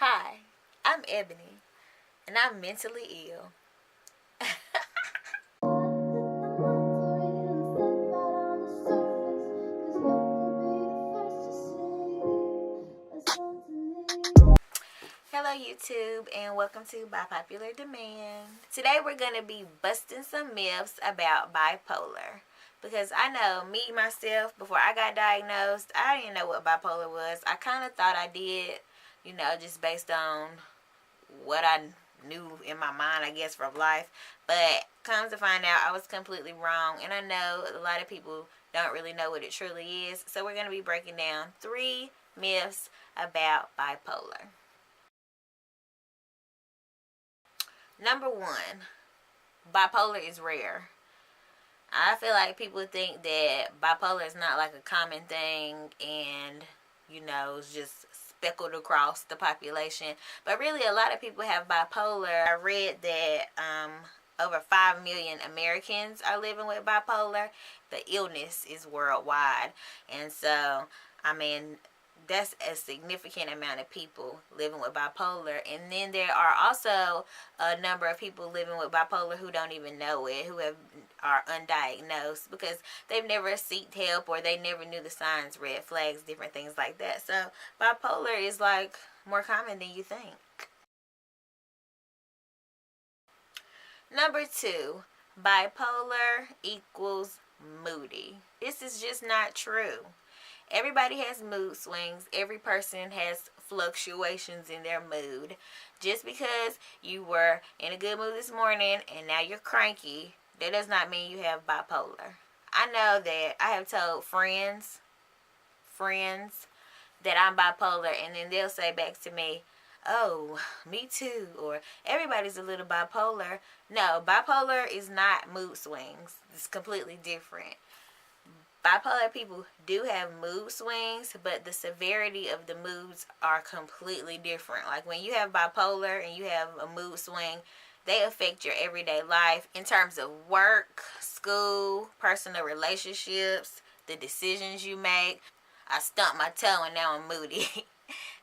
Hi, I'm Ebony, and I'm mentally ill. Hello, YouTube, and welcome to By Popular Demand. Today, we're going to be busting some myths about bipolar. Because I know me, myself, before I got diagnosed, I didn't know what bipolar was. I kind of thought I did, just based on what I knew in my mind, I guess, from life. But come to find out, I was completely wrong. And I know a lot of people don't really know what it truly is. So we're going to be breaking down 3 myths about bipolar. Number 1, bipolar is rare. I feel like people think that bipolar is not like a common thing and, it's just speckled across the population. But really, a lot of people have bipolar. I read that over 5 million Americans are living with bipolar. The illness is worldwide. And so, that's a significant amount of people living with bipolar. And then there are also a number of people living with bipolar who don't even know it, who are undiagnosed because they've never sought help or they never knew the signs, red flags, different things like that. So bipolar is like more common than you think. Number 2, bipolar equals moody. This is just not true. Everybody has mood swings. Every person has fluctuations in their mood. Just because you were in a good mood this morning and now you're cranky, that does not mean you have bipolar. I know that I have told friends that I'm bipolar, and then they'll say back to me, "Oh, me too," or "Everybody's a little bipolar." No, bipolar is not mood swings. It's completely different. Bipolar people do have mood swings, but the severity of the moods are completely different. Like when you have bipolar and you have a mood swing, they affect your everyday life in terms of work, school, personal relationships, the decisions you make. I stumped my toe and now I'm moody.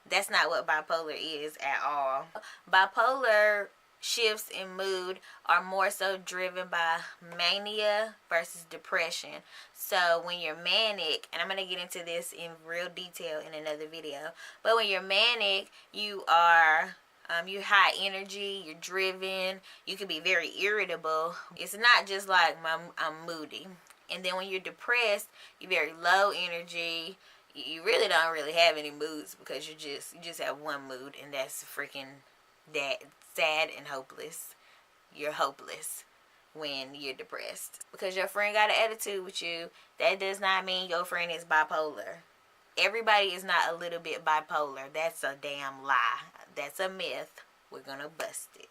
That's not what bipolar is at all. Bipolar shifts in mood are more so driven by mania versus depression. So when you're manic, and I'm going to get into this in real detail in another video, but when you're manic, you're high energy, you're driven, you can be very irritable. It's not just like I'm moody. And then when you're depressed, you're very low energy. You really don't really have any moods because you just have one mood, and that's freaking that sad and hopeless. You're hopeless when you're depressed. Because your friend got an attitude with you, that does not mean your friend is bipolar. Everybody is not a little bit bipolar. That's a damn lie. That's a myth. We're gonna bust it.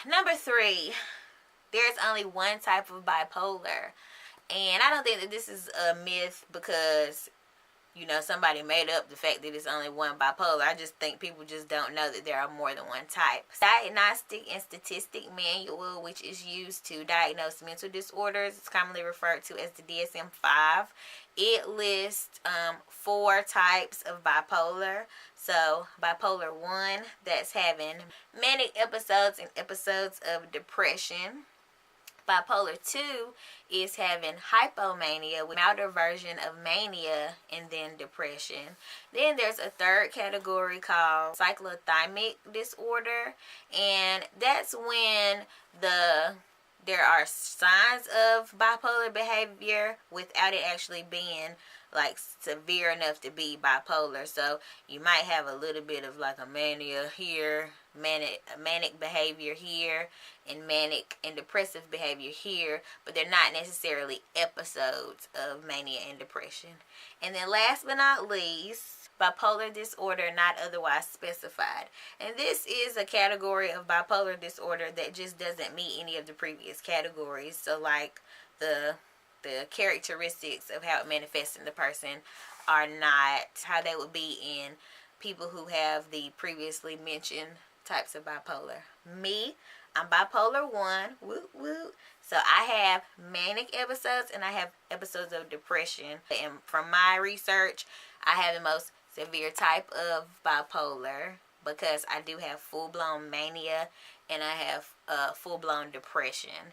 Number 3, there's only one type of bipolar. And I don't think that this is a myth because somebody made up the fact that it's only one bipolar. I just think people just don't know that there are more than one type. Diagnostic and Statistic Manual, which is used to diagnose mental disorders, it's commonly referred to as the DSM-5. It lists 4 types of bipolar. So bipolar 1, that's having manic episodes and episodes of depression. Bipolar 2 is having hypomania, with milder version of mania, and then depression. Then there's a third category called cyclothymic disorder, and that's when there are signs of bipolar behavior without it actually being like severe enough to be bipolar. So you might have a little bit of like a mania here, manic behavior here, and manic and depressive behavior here, but they're not necessarily episodes of mania and depression. And then last but not least, bipolar disorder not otherwise specified. And this is a category of bipolar disorder that just doesn't meet any of the previous categories. So like the characteristics of how it manifests in the person are not how they would be in people who have the previously mentioned types of bipolar. Me, I'm bipolar 1, woo woo. So I have manic episodes and I have episodes of depression. And from my research, I have the most severe type of bipolar, because I do have full-blown mania and I have full-blown depression.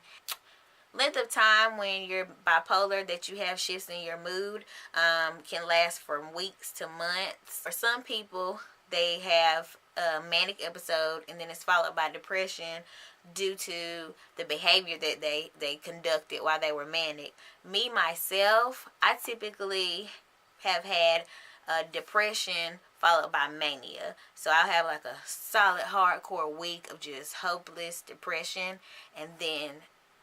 Length of time when you're bipolar that you have shifts in your mood can last from weeks to months. For some people, they have a manic episode and then it's followed by depression due to the behavior that they conducted while they were manic. Me, myself, I typically have had depression followed by mania. So I'll have like a solid hardcore week of just hopeless depression, and then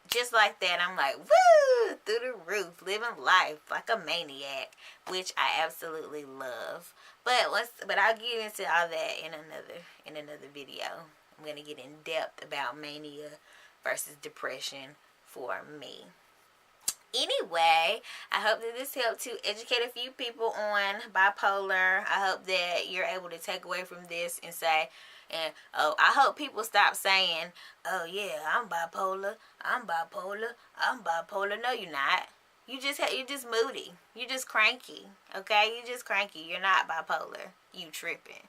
just like that, I'm like, woo, through the roof, living life like a maniac, which I absolutely love. But I'll get into all that in another video. I'm gonna get in depth about mania versus depression for me. Anyway, I hope that this helped to educate a few people on bipolar. I hope that you're able to take away from this and say, and I hope people stop saying, oh yeah, I'm bipolar, I'm bipolar, I'm bipolar. No, you're not. You're just moody. You're just cranky. Okay? You're just cranky. You're not bipolar. You tripping.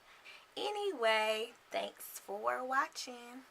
Anyway, thanks for watching.